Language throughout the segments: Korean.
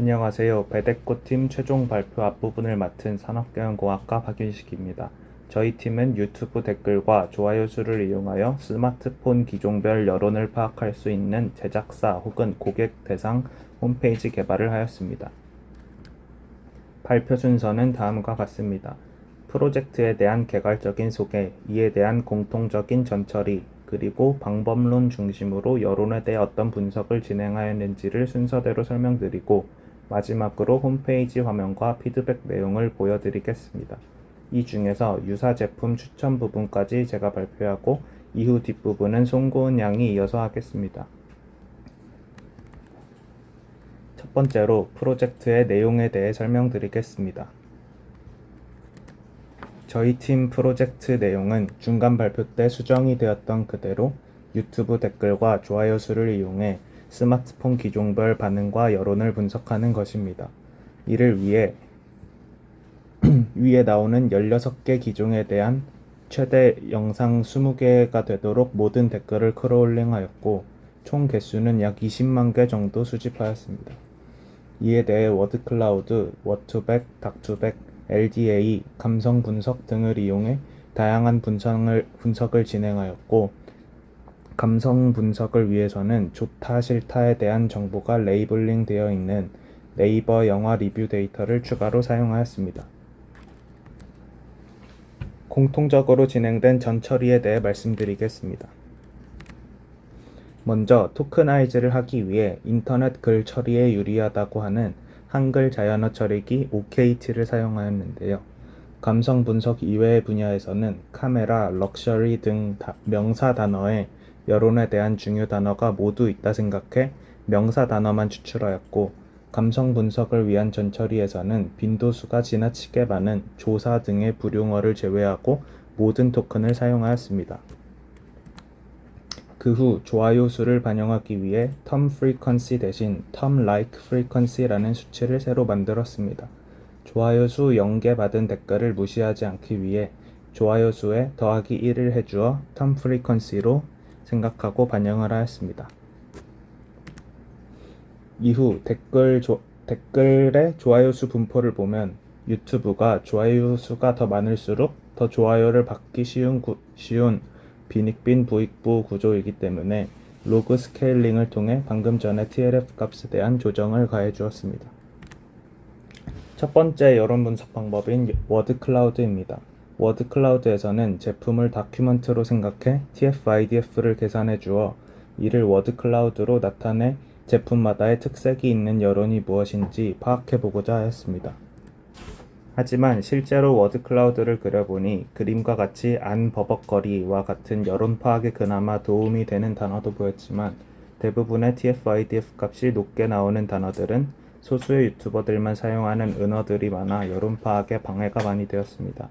안녕하세요. 배대코팀 최종 발표 앞부분을 맡은 산업경영공학과 박윤식입니다. 저희 팀은 유튜브 댓글과 좋아요 수를 이용하여 스마트폰 기종별 여론을 파악할 수 있는 제작사 혹은 고객 대상 홈페이지 개발을 하였습니다. 발표 순서는 다음과 같습니다. 프로젝트에 대한 개괄적인 소개, 이에 대한 공통적인 전처리, 그리고 방법론 중심으로 여론에 대해 어떤 분석을 진행하였는지를 순서대로 설명드리고 마지막으로 홈페이지 화면과 피드백 내용을 보여드리겠습니다. 이 중에서 유사 제품 추천 부분까지 제가 발표하고 이후 뒷부분은 송고은 양이 이어서 하겠습니다. 첫 번째로 프로젝트의 내용에 대해 설명드리겠습니다. 저희 팀 프로젝트 내용은 중간 발표 때 수정이 되었던 그대로 유튜브 댓글과 좋아요 수를 이용해 스마트폰 기종별 반응과 여론을 분석하는 것입니다. 이를 위해 위에 나오는 16개 기종에 대한 최대 영상 20개가 되도록 모든 댓글을 크롤링하였고 총 개수는 약 20만 개 정도 수집하였습니다. 이에 대해 워드클라우드, 워투백, 닥투백, LDA, 감성 분석 등을 이용해 다양한 분석을 진행하였고 감성 분석을 위해서는 좋다 싫다에 대한 정보가 레이블링 되어 있는 네이버 영화 리뷰 데이터를 추가로 사용하였습니다. 공통적으로 진행된 전처리에 대해 말씀드리겠습니다. 먼저 토크나이즈를 하기 위해 인터넷 글 처리에 유리하다고 하는 한글 자연어 처리기 OKT를 사용하였는데요. 감성 분석 이외의 분야에서는 카메라, 럭셔리 등 명사 단어에 여론에 대한 중요 단어가 모두 있다 생각해 명사 단어만 추출하였고 감성 분석을 위한 전처리에서는 빈도수가 지나치게 많은 조사 등의 불용어를 제외하고 모든 토큰을 사용하였습니다. 그 후 좋아요 수를 반영하기 위해 term frequency 대신 term like frequency라는 수치를 새로 만들었습니다. 좋아요 수 0개 받은 댓글을 무시하지 않기 위해 좋아요 수에 더하기 1을 해주어 term frequency로 생각하고 반영을 하였습니다. 이후 댓글의 좋아요 수 분포를 보면 유튜브가 좋아요 수가 더 많을수록 더 좋아요를 받기 쉬운 빈익빈 부익부 구조이기 때문에 로그 스케일링을 통해 방금 전에 TLF 값에 대한 조정을 가해 주었습니다. 첫 번째 여론 분석 방법인 워드클라우드입니다. 워드클라우드에서는 제품을 다큐먼트로 생각해 TF-IDF를 계산해 주어 이를 워드클라우드로 나타내 제품마다의 특색이 있는 여론이 무엇인지 파악해 보고자 하였습니다. 하지만 실제로 워드클라우드를 그려보니 그림과 같이 안 버벅거리와 같은 여론 파악에 그나마 도움이 되는 단어도 보였지만 대부분의 TF-IDF 값이 높게 나오는 단어들은 소수의 유튜버들만 사용하는 은어들이 많아 여론 파악에 방해가 많이 되었습니다.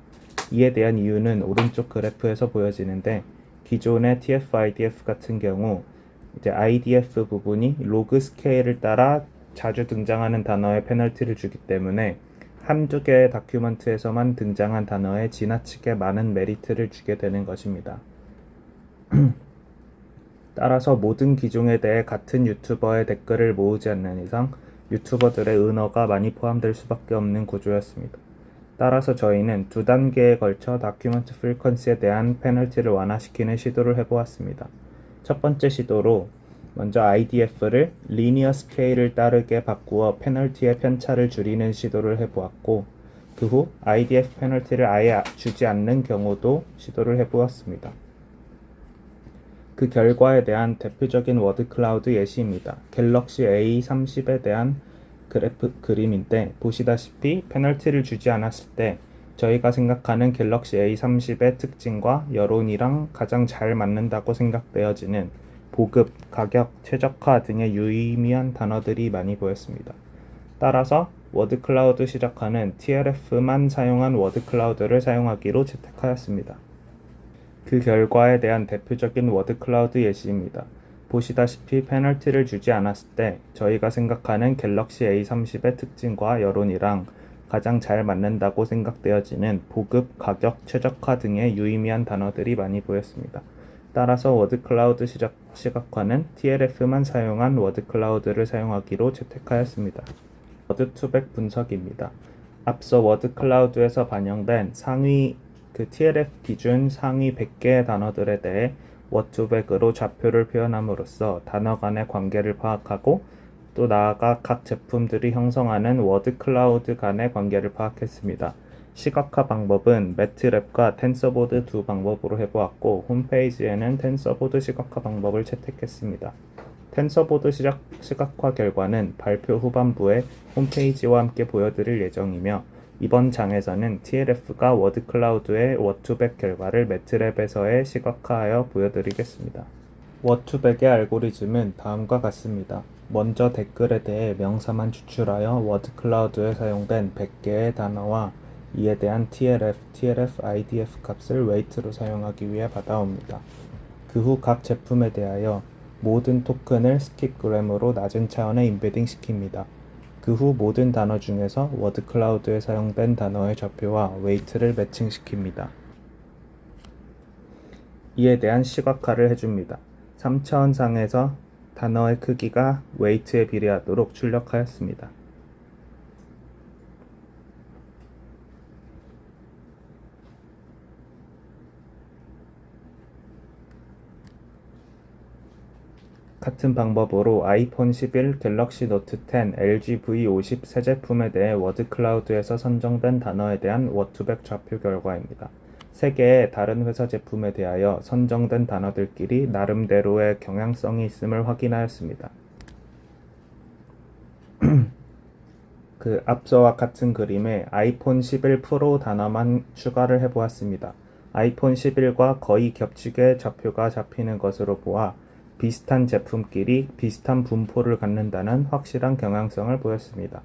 이에 대한 이유는 오른쪽 그래프에서 보여지는데 기존의 TF-IDF 같은 경우 IDF 부분이 로그 스케일을 따라 자주 등장하는 단어에 페널티를 주기 때문에 한두 개의 다큐먼트에서만 등장한 단어에 지나치게 많은 메리트를 주게 되는 것입니다. 따라서 모든 기종에 대해 같은 유튜버의 댓글을 모으지 않는 이상 유튜버들의 은어가 많이 포함될 수밖에 없는 구조였습니다. 따라서 저희는 두 단계에 걸쳐 다큐먼트 프리퀀시에 대한 페널티를 완화시키는 시도를 해보았습니다. 첫 번째 시도로 먼저 IDF를 리니어 스케일을 따르게 바꾸어 페널티의 편차를 줄이는 시도를 해보았고 그 후 IDF 페널티를 아예 주지 않는 경우도 시도를 해보았습니다. 그 결과에 대한 대표적인 워드클라우드 예시입니다. 갤럭시 A30에 대한 그림인데 보시다시피 페널티를 주지 않았을 때 저희가 생각하는 갤럭시 A30의 특징과 여론이랑 가장 잘 맞는다고 생각되어지는 보급, 가격, 최적화 등의 유의미한 단어들이 많이 보였습니다. 따라서 워드클라우드 시작하는 TLF만 사용한 워드클라우드를 사용하기로 채택하였습니다. 그 결과에 대한 대표적인 워드클라우드 예시입니다. 보시다시피 페널티를 주지 않았을 때 저희가 생각하는 갤럭시 A30의 특징과 여론이랑 가장 잘 맞는다고 생각되어지는 보급, 가격, 최적화 등의 유의미한 단어들이 많이 보였습니다. 따라서 워드클라우드 시각화는 TLF만 사용한 워드클라우드를 사용하기로 채택하였습니다. 워드2백 분석입니다. 앞서 워드 클라우드에서 반영된 상위 TLF 기준 상위 100개의 단어들에 대해 워드2백으로 좌표를 표현함으로써 단어 간의 관계를 파악하고 또 나아가 각 제품들이 형성하는 워드 클라우드 간의 관계를 파악했습니다. 시각화 방법은 매트랩과 텐서보드 두 방법으로 해보았고 홈페이지에는 텐서보드 시각화 방법을 채택했습니다. 텐서보드 시각화 결과는 발표 후반부에 홈페이지와 함께 보여드릴 예정이며 이번 장에서는 TLF가 워드 클라우드의 워드2백 결과를 매트랩에서의 시각화하여 보여드리겠습니다. 워드2백의 알고리즘은 다음과 같습니다. 먼저 댓글에 대해 명사만 추출하여 워드 클라우드에 사용된 100개의 단어와 이에 대한 TLF, IDF 값을 웨이트로 사용하기 위해 받아옵니다. 그 후 각 제품에 대하여 모든 토큰을 스킵그램으로 낮은 차원에 임베딩 시킵니다. 그 후 모든 단어 중에서 워드 클라우드에 사용된 단어의 좌표와 웨이트를 매칭시킵니다. 이에 대한 시각화를 해줍니다. 3차원상에서 단어의 크기가 웨이트에 비례하도록 출력하였습니다. 같은 방법으로 아이폰 11, 갤럭시 노트 10, LG V50 세 제품에 대해 워드 클라우드에서 선정된 단어에 대한 워드2백 좌표 결과입니다. 세 개의 다른 회사 제품에 대하여 선정된 단어들끼리 나름대로의 경향성이 있음을 확인하였습니다. 앞서와 같은 그림에 아이폰 11 프로 단어만 추가를 해보았습니다. 아이폰 11과 거의 겹치게 좌표가 잡히는 것으로 보아 비슷한 제품끼리 비슷한 분포를 갖는다는 확실한 경향성을 보였습니다.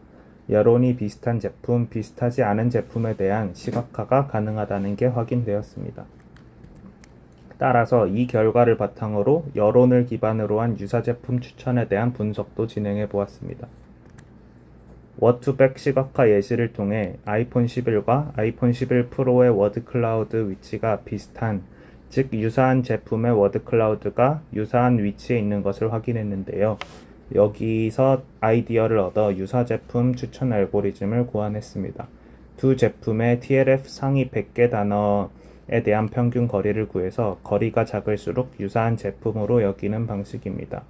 여론이 비슷한 제품, 비슷하지 않은 제품에 대한 시각화가 가능하다는 게 확인되었습니다. 따라서 이 결과를 바탕으로 여론을 기반으로 한 유사 제품 추천에 대한 분석도 진행해 보았습니다. 워드2백 시각화 예시를 통해 아이폰 11과 아이폰 11 프로의 워드 클라우드 위치가 비슷한, 즉 유사한 제품의 워드 클라우드가 유사한 위치에 있는 것을 확인했는데요. 여기서 아이디어를 얻어 유사 제품 추천 알고리즘을 고안했습니다. 두 제품의 TLF 상위 100개 단어에 대한 평균 거리를 구해서 거리가 작을수록 유사한 제품으로 여기는 방식입니다.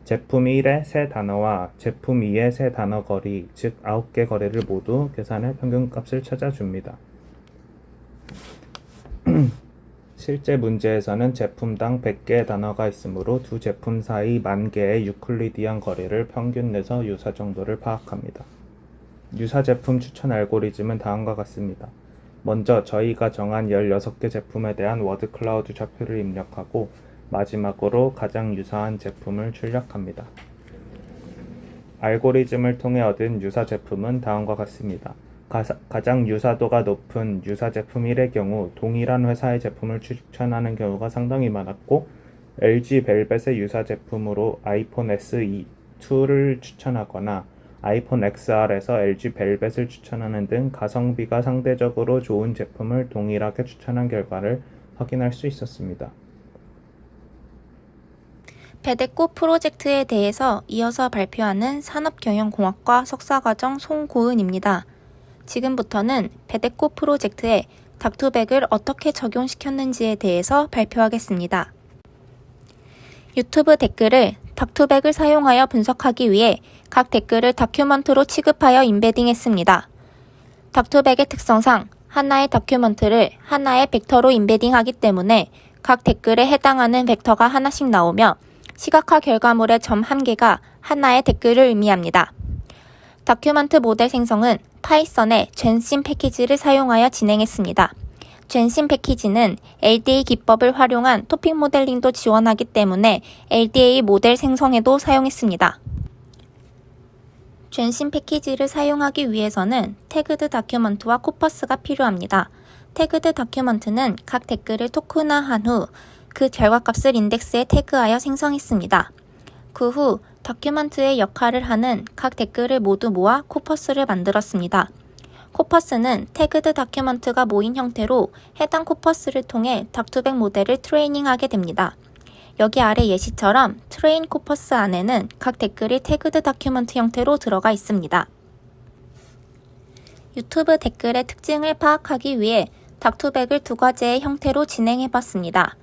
제품 1의 세 단어와 제품 2의 세 단어 거리, 즉 9개 거리를 모두 계산해 평균값을 찾아줍니다. 실제 문제에서는 제품당 100개의 단어가 있으므로 두 제품 사이 10,000개의 유클리디안 거리를 평균 내서 유사 정도를 파악합니다. 유사 제품 추천 알고리즘은 다음과 같습니다. 먼저 저희가 정한 16개 제품에 대한 워드 클라우드 좌표를 입력하고 마지막으로 가장 유사한 제품을 출력합니다. 알고리즘을 통해 얻은 유사 제품은 다음과 같습니다. 가장 유사도가 높은 유사 제품 1의 경우 동일한 회사의 제품을 추천하는 경우가 상당히 많았고 LG 벨벳의 유사 제품으로 아이폰 SE2를 추천하거나 아이폰 XR에서 LG 벨벳을 추천하는 등 가성비가 상대적으로 좋은 제품을 동일하게 추천한 결과를 확인할 수 있었습니다. 베데코 프로젝트에 대해서 이어서 발표하는 산업경영공학과 석사과정 송고은입니다. 지금부터는 베데코 프로젝트에 닥2백을 어떻게 적용시켰는지에 대해서 발표하겠습니다. 유튜브 댓글을 닥2백을 사용하여 분석하기 위해 각 댓글을 다큐먼트로 취급하여 임베딩했습니다. 닥2백의 특성상 하나의 다큐먼트를 하나의 벡터로 임베딩하기 때문에 각 댓글에 해당하는 벡터가 하나씩 나오며 시각화 결과물의 점 한 개가 하나의 댓글을 의미합니다. 다큐먼트 모델 생성은 파이썬의 젠심 패키지를 사용하여 진행했습니다. 젠심 패키지는 LDA 기법을 활용한 토픽 모델링도 지원하기 때문에 LDA 모델 생성에도 사용했습니다. 젠심 패키지를 사용하기 위해서는 태그드 다큐먼트와 코퍼스가 필요합니다. 태그드 다큐먼트는 각 댓글을 토큰화한 후 그 결과값을 인덱스에 태그하여 생성했습니다. 그 후 다큐먼트의 역할을 하는 각 댓글을 모두 모아 코퍼스를 만들었습니다. 코퍼스는 태그드 다큐먼트가 모인 형태로 해당 코퍼스를 통해 닥2백 모델을 트레이닝하게 됩니다. 여기 아래 예시처럼 트레인 코퍼스 안에는 각 댓글이 태그드 다큐먼트 형태로 들어가 있습니다. 유튜브 댓글의 특징을 파악하기 위해 닥투백을 두 가지의 형태로 진행해봤습니다.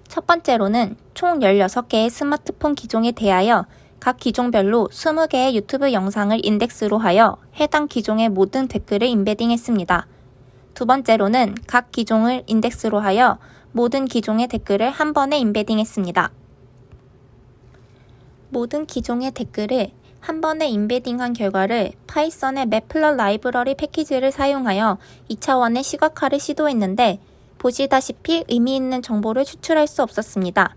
첫 번째로는 총 16개의 스마트폰 기종에 대하여 각 기종별로 20개의 유튜브 영상을 인덱스로 하여 해당 기종의 모든 댓글을 임베딩했습니다. 두 번째로는 각 기종을 인덱스로 하여 모든 기종의 댓글을 한 번에 임베딩했습니다. 모든 기종의 댓글을 한 번에 임베딩한 결과를 파이썬의 매플럿 라이브러리 패키지를 사용하여 2차원의 시각화를 시도했는데 보시다시피 의미 있는 정보를 추출할 수 없었습니다.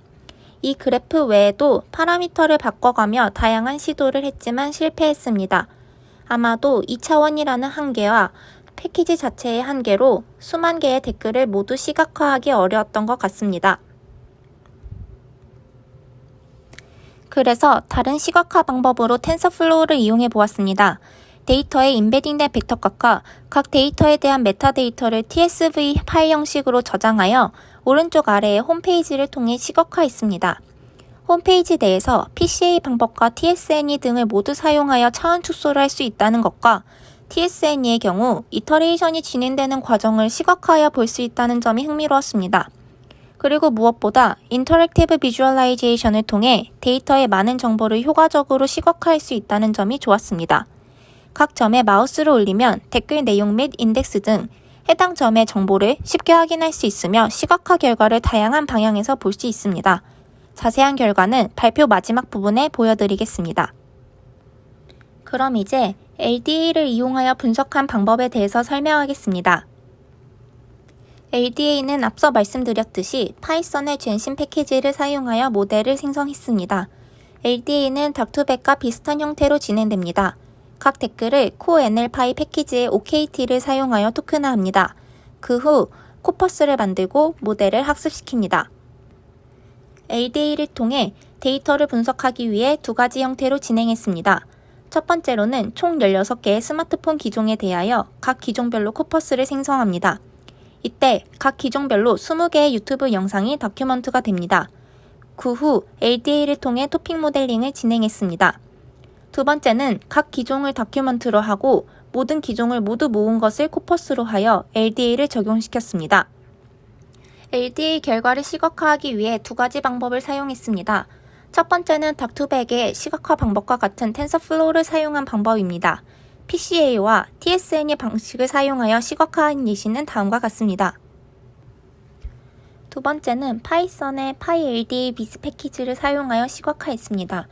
이 그래프 외에도 파라미터를 바꿔가며 다양한 시도를 했지만 실패했습니다. 아마도 2차원이라는 한계와 패키지 자체의 한계로 수만 개의 댓글을 모두 시각화하기 어려웠던 것 같습니다. 그래서 다른 시각화 방법으로 텐서플로우를 이용해 보았습니다. 데이터에 임베딩된 벡터값과 각 데이터에 대한 메타데이터를 TSV 파일 형식으로 저장하여 오른쪽 아래의 홈페이지를 통해 시각화했습니다. 홈페이지 내에서 PCA 방법과 TSNE 등을 모두 사용하여 차원 축소를 할 수 있다는 것과 TSNE의 경우 이터레이션이 진행되는 과정을 시각화하여 볼 수 있다는 점이 흥미로웠습니다. 그리고 무엇보다 인터랙티브 비주얼라이제이션을 통해 데이터의 많은 정보를 효과적으로 시각화할 수 있다는 점이 좋았습니다. 각 점에 마우스를 올리면 댓글 내용 및 인덱스 등 해당 점의 정보를 쉽게 확인할 수 있으며 시각화 결과를 다양한 방향에서 볼 수 있습니다. 자세한 결과는 발표 마지막 부분에 보여드리겠습니다. 그럼 이제 LDA를 이용하여 분석한 방법에 대해서 설명하겠습니다. LDA는 앞서 말씀드렸듯이 파이썬의 젠신 패키지를 사용하여 모델을 생성했습니다. LDA는 닥투백과 비슷한 형태로 진행됩니다. 각 댓글을 coNLPy 패키지의 OKT를 사용하여 토큰화합니다. 그 후 코퍼스를 만들고 모델을 학습시킵니다. LDA를 통해 데이터를 분석하기 위해 두 가지 형태로 진행했습니다. 첫 번째로는 총 16개의 스마트폰 기종에 대하여 각 기종별로 코퍼스를 생성합니다. 이때 각 기종별로 20개의 유튜브 영상이 다큐먼트가 됩니다. 그 후 LDA를 통해 토픽 모델링을 진행했습니다. 두 번째는 각 기종을 다큐먼트로 하고 모든 기종을 모두 모은 것을 코퍼스로 하여 LDA를 적용시켰습니다. LDA 결과를 시각화하기 위해 두 가지 방법을 사용했습니다. 첫 번째는 닥투백의 시각화 방법과 같은 텐서플로우를 사용한 방법입니다. PCA와 TSNE 방식을 사용하여 시각화한 예시는 다음과 같습니다. 두 번째는 파이썬의 PyLDA 비스 패키지를 사용하여 시각화했습니다.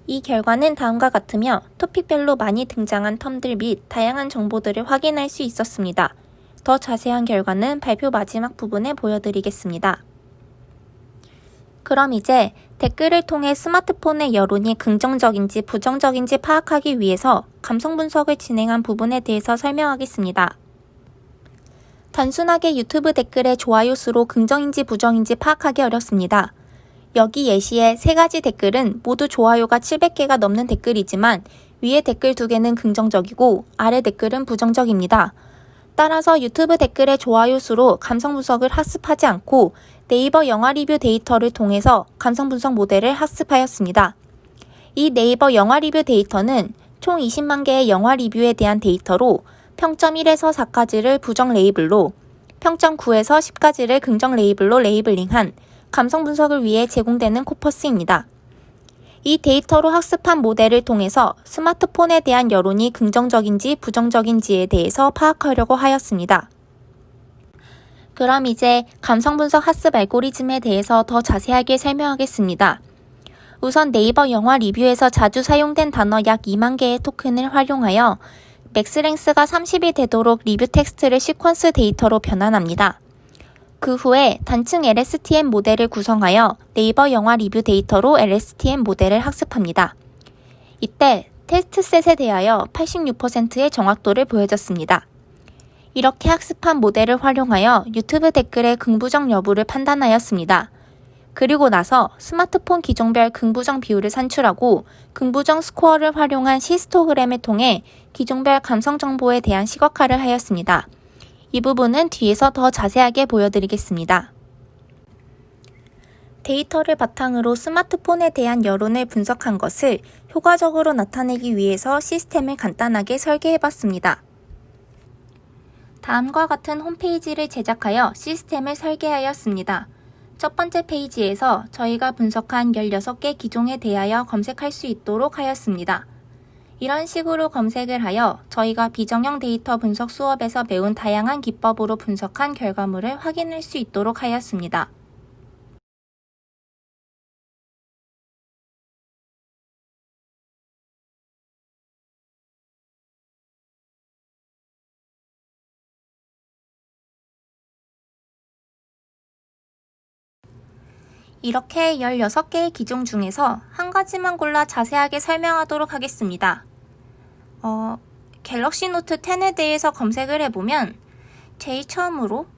이 결과는 다음과 같으며 토픽별로 많이 등장한 텀들 및 다양한 정보들을 확인할 수 있었습니다. 더 자세한 결과는 발표 마지막 부분에 보여드리겠습니다. 그럼 이제 댓글을 통해 스마트폰의 여론이 긍정적인지 부정적인지 파악하기 위해서 감성 분석을 진행한 부분에 대해서 설명하겠습니다. 단순하게 유튜브 댓글의 좋아요 수로 긍정인지 부정인지 파악하기 어렵습니다. 여기 예시의 세 가지 댓글은 모두 좋아요가 700개가 넘는 댓글이지만 위에 댓글 2개는 긍정적이고 아래 댓글은 부정적입니다. 따라서 유튜브 댓글의 좋아요 수로 감성 분석을 학습하지 않고 네이버 영화 리뷰 데이터를 통해서 감성 분석 모델을 학습하였습니다. 이 네이버 영화 리뷰 데이터는 총 20만 개의 영화 리뷰에 대한 데이터로 평점 1에서 4까지를 부정 레이블로, 평점 9에서 10까지를 긍정 레이블로 레이블링한 감성 분석을 위해 제공되는 코퍼스입니다. 이 데이터로 학습한 모델을 통해서 스마트폰에 대한 여론이 긍정적인지 부정적인지에 대해서 파악하려고 하였습니다. 그럼 이제 감성 분석 학습 알고리즘에 대해서 더 자세하게 설명하겠습니다. 우선 네이버 영화 리뷰에서 자주 사용된 단어 약 2만 개의 토큰을 활용하여 맥스랭스가 30이 되도록 리뷰 텍스트를 시퀀스 데이터로 변환합니다. 그 후에 단층 LSTM 모델을 구성하여 네이버 영화 리뷰 데이터로 LSTM 모델을 학습합니다. 이때 테스트셋에 대하여 86%의 정확도를 보여줬습니다. 이렇게 학습한 모델을 활용하여 유튜브 댓글의 긍부정 여부를 판단하였습니다. 그리고 나서 스마트폰 기종별 긍부정 비율을 산출하고 긍부정 스코어를 활용한 히스토그램을 통해 기종별 감성 정보에 대한 시각화를 하였습니다. 이 부분은 뒤에서 더 자세하게 보여드리겠습니다. 데이터를 바탕으로 스마트폰에 대한 여론을 분석한 것을 효과적으로 나타내기 위해서 시스템을 간단하게 설계해봤습니다. 다음과 같은 홈페이지를 제작하여 시스템을 설계하였습니다. 첫 번째 페이지에서 저희가 분석한 16개 기종에 대하여 검색할 수 있도록 하였습니다. 이런 식으로 검색을 하여 저희가 비정형 데이터 분석 수업에서 배운 다양한 기법으로 분석한 결과물을 확인할 수 있도록 하였습니다. 이렇게 16개의 기종 중에서 한 가지만 골라 자세하게 설명하도록 하겠습니다. 갤럭시 노트 10에 대해서 검색을 해보면 제일 처음으로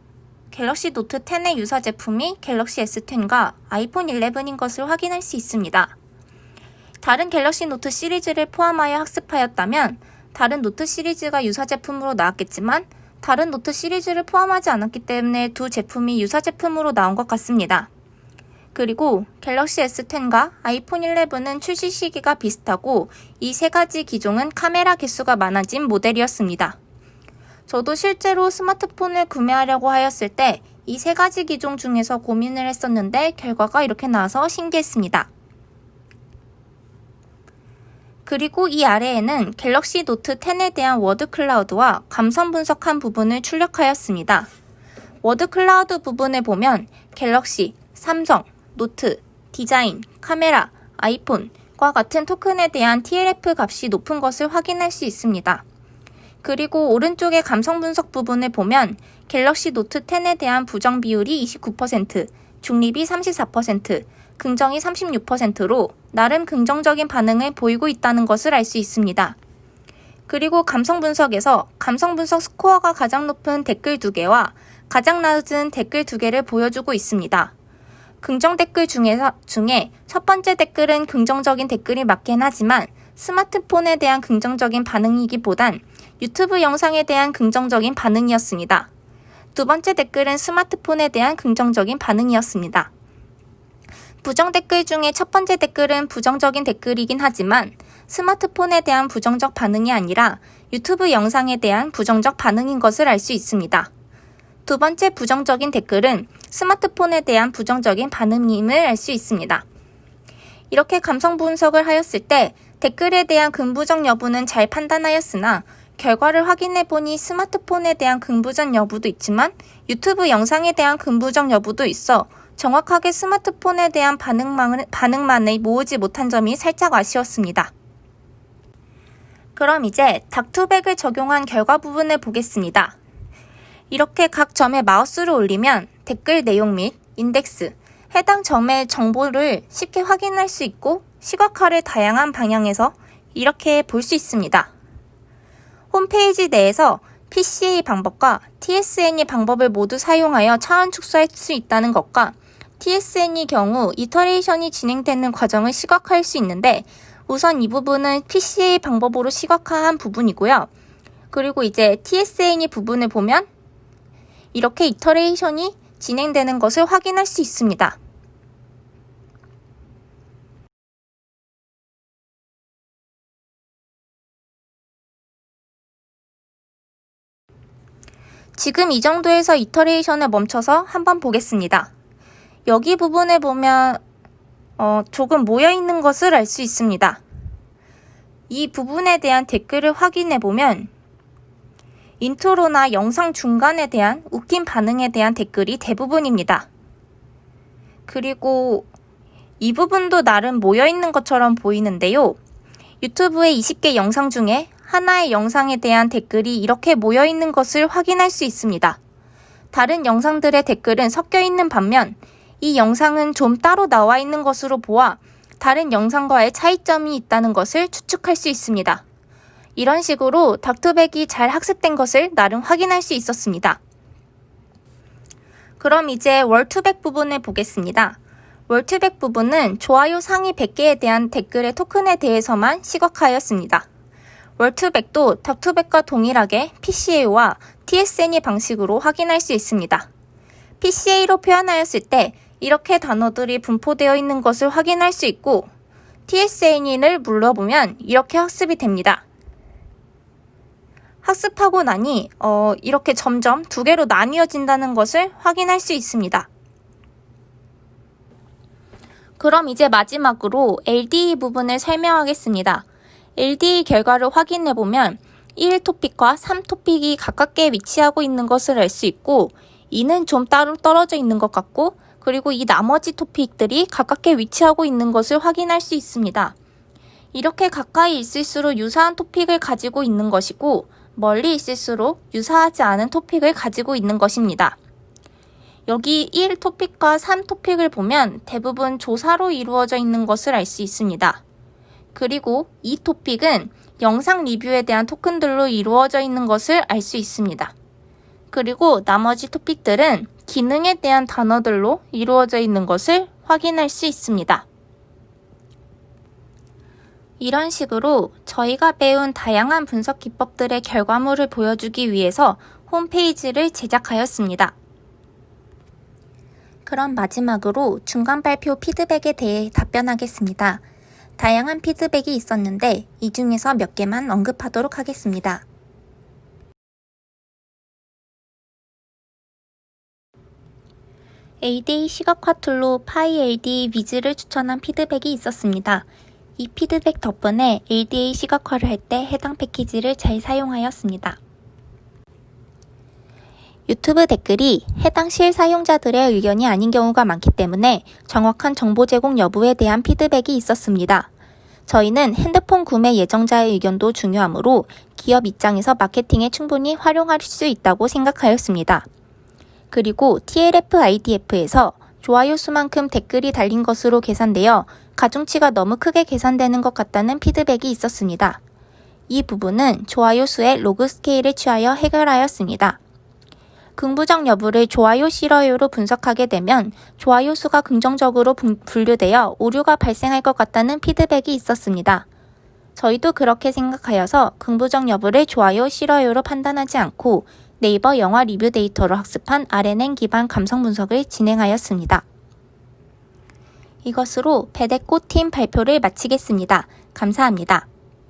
갤럭시 노트 10의 유사 제품이 갤럭시 S10과 아이폰 11인 것을 확인할 수 있습니다. 다른 갤럭시 노트 시리즈를 포함하여 학습하였다면 다른 노트 시리즈가 유사 제품으로 나왔겠지만 다른 노트 시리즈를 포함하지 않았기 때문에 두 제품이 유사 제품으로 나온 것 같습니다. 그리고 갤럭시 S10과 아이폰 11은 출시 시기가 비슷하고 이 세 가지 기종은 카메라 개수가 많아진 모델이었습니다. 저도 실제로 스마트폰을 구매하려고 하였을 때 이 세 가지 기종 중에서 고민을 했었는데 결과가 이렇게 나와서 신기했습니다. 그리고 이 아래에는 갤럭시 노트 10에 대한 워드 클라우드와 감성 분석한 부분을 출력하였습니다. 워드 클라우드 부분에 보면 갤럭시, 삼성, 노트, 디자인, 카메라, 아이폰과 같은 토큰에 대한 TLF 값이 높은 것을 확인할 수 있습니다. 그리고 오른쪽의 감성 분석 부분을 보면 갤럭시 노트 10에 대한 부정 비율이 29%, 중립이 34%, 긍정이 36%로 나름 긍정적인 반응을 보이고 있다는 것을 알 수 있습니다. 그리고 감성 분석에서 감성 분석 스코어가 가장 높은 댓글 2개와 가장 낮은 댓글 2개를 보여주고 있습니다. 긍정 댓글 중에 첫 번째 댓글은 긍정적인 댓글이 맞긴 하지만 스마트폰에 대한 긍정적인 반응이기보단 유튜브 영상에 대한 긍정적인 반응이었습니다. 두 번째 댓글은 스마트폰에 대한 긍정적인 반응이었습니다. 부정 댓글 중에 첫 번째 댓글은 부정적인 댓글이긴 하지만 스마트폰에 대한 부정적 반응이 아니라 유튜브 영상에 대한 부정적 반응인 것을 알 수 있습니다. 두 번째 부정적인 댓글은 스마트폰에 대한 부정적인 반응임을 알 수 있습니다. 이렇게 감성 분석을 하였을 때 댓글에 대한 긍부정 여부는 잘 판단하였으나 결과를 확인해보니 스마트폰에 대한 긍부정 여부도 있지만 유튜브 영상에 대한 긍부정 여부도 있어 정확하게 스마트폰에 대한 반응만을 모으지 못한 점이 살짝 아쉬웠습니다. 그럼 이제 닥투백을 적용한 결과 부분을 보겠습니다. 이렇게 각 점에 마우스를 올리면 댓글 내용 및 인덱스, 해당 점의 정보를 쉽게 확인할 수 있고 시각화를 다양한 방향에서 이렇게 볼 수 있습니다. 홈페이지 내에서 PCA 방법과 TSNE 방법을 모두 사용하여 차원 축소할 수 있다는 것과 TSNE 경우 이터레이션이 진행되는 과정을 시각화할 수 있는데 우선 이 부분은 PCA 방법으로 시각화한 부분이고요. 그리고 이제 TSNE 부분을 보면 이렇게 이터레이션이 진행되는 것을 확인할 수 있습니다. 지금 이 정도에서 이터레이션을 멈춰서 한번 보겠습니다. 여기 부분에 보면 조금 모여있는 것을 알 수 있습니다. 이 부분에 대한 댓글을 확인해 보면 인트로나 영상 중간에 대한 웃긴 반응에 대한 댓글이 대부분입니다. 그리고 이 부분도 나름 모여있는 것처럼 보이는데요. 유튜브의 20개 영상 중에 하나의 영상에 대한 댓글이 이렇게 모여있는 것을 확인할 수 있습니다. 다른 영상들의 댓글은 섞여있는 반면 이 영상은 좀 따로 나와 있는 것으로 보아 다른 영상과의 차이점이 있다는 것을 추측할 수 있습니다. 이런 식으로 닥투백이 잘 학습된 것을 나름 확인할 수 있었습니다. 그럼 이제 월투백 부분을 보겠습니다. 월투백 부분은 좋아요 상위 100개에 대한 댓글의 토큰에 대해서만 시각화하였습니다. 월투백도 닥투백과 동일하게 PCA와 TSNE 방식으로 확인할 수 있습니다. PCA로 표현하였을 때 이렇게 단어들이 분포되어 있는 것을 확인할 수 있고 TSNE를 눌러보면 이렇게 학습이 됩니다. 학습하고 나니 이렇게 점점 두 개로 나뉘어진다는 것을 확인할 수 있습니다. 그럼 이제 마지막으로 LDE 부분을 설명하겠습니다. LDE 결과를 확인해보면 1토픽과 3토픽이 가깝게 위치하고 있는 것을 알 수 있고 2는 좀 따로 떨어져 있는 것 같고 그리고 이 나머지 토픽들이 가깝게 위치하고 있는 것을 확인할 수 있습니다. 이렇게 가까이 있을수록 유사한 토픽을 가지고 있는 것이고 멀리 있을수록 유사하지 않은 토픽을 가지고 있는 것입니다. 여기 1토픽과 3토픽을 보면 대부분 조사로 이루어져 있는 것을 알 수 있습니다. 그리고 2토픽은 영상 리뷰에 대한 토큰들로 이루어져 있는 것을 알 수 있습니다. 그리고 나머지 토픽들은 기능에 대한 단어들로 이루어져 있는 것을 확인할 수 있습니다. 이런 식으로 저희가 배운 다양한 분석 기법들의 결과물을 보여주기 위해서 홈페이지를 제작하였습니다. 그럼 마지막으로 중간 발표 피드백에 대해 답변하겠습니다. 다양한 피드백이 있었는데 이 중에서 몇 개만 언급하도록 하겠습니다. ADA 시각화 툴로 PyLD 위즈를 추천한 피드백이 있었습니다. 이 피드백 덕분에 ADA 시각화를 할 때 해당 패키지를 잘 사용하였습니다. 유튜브 댓글이 해당 실사용자들의 의견이 아닌 경우가 많기 때문에 정확한 정보 제공 여부에 대한 피드백이 있었습니다. 저희는 핸드폰 구매 예정자의 의견도 중요하므로 기업 입장에서 마케팅에 충분히 활용할 수 있다고 생각하였습니다. 그리고 TLF IDF에서 좋아요 수만큼 댓글이 달린 것으로 계산되어 가중치가 너무 크게 계산되는 것 같다는 피드백이 있었습니다. 이 부분은 좋아요 수의 로그 스케일을 취하여 해결하였습니다. 긍부정 여부를 좋아요 싫어요로 분석하게 되면 좋아요 수가 긍정적으로 분류되어 오류가 발생할 것 같다는 피드백이 있었습니다. 저희도 그렇게 생각하여서 긍부정 여부를 좋아요 싫어요로 판단하지 않고 네이버 영화 리뷰 데이터로 학습한 RNN 기반 감성 분석을 진행하였습니다. 이것으로 배대꽃 팀 발표를 마치겠습니다. 감사합니다.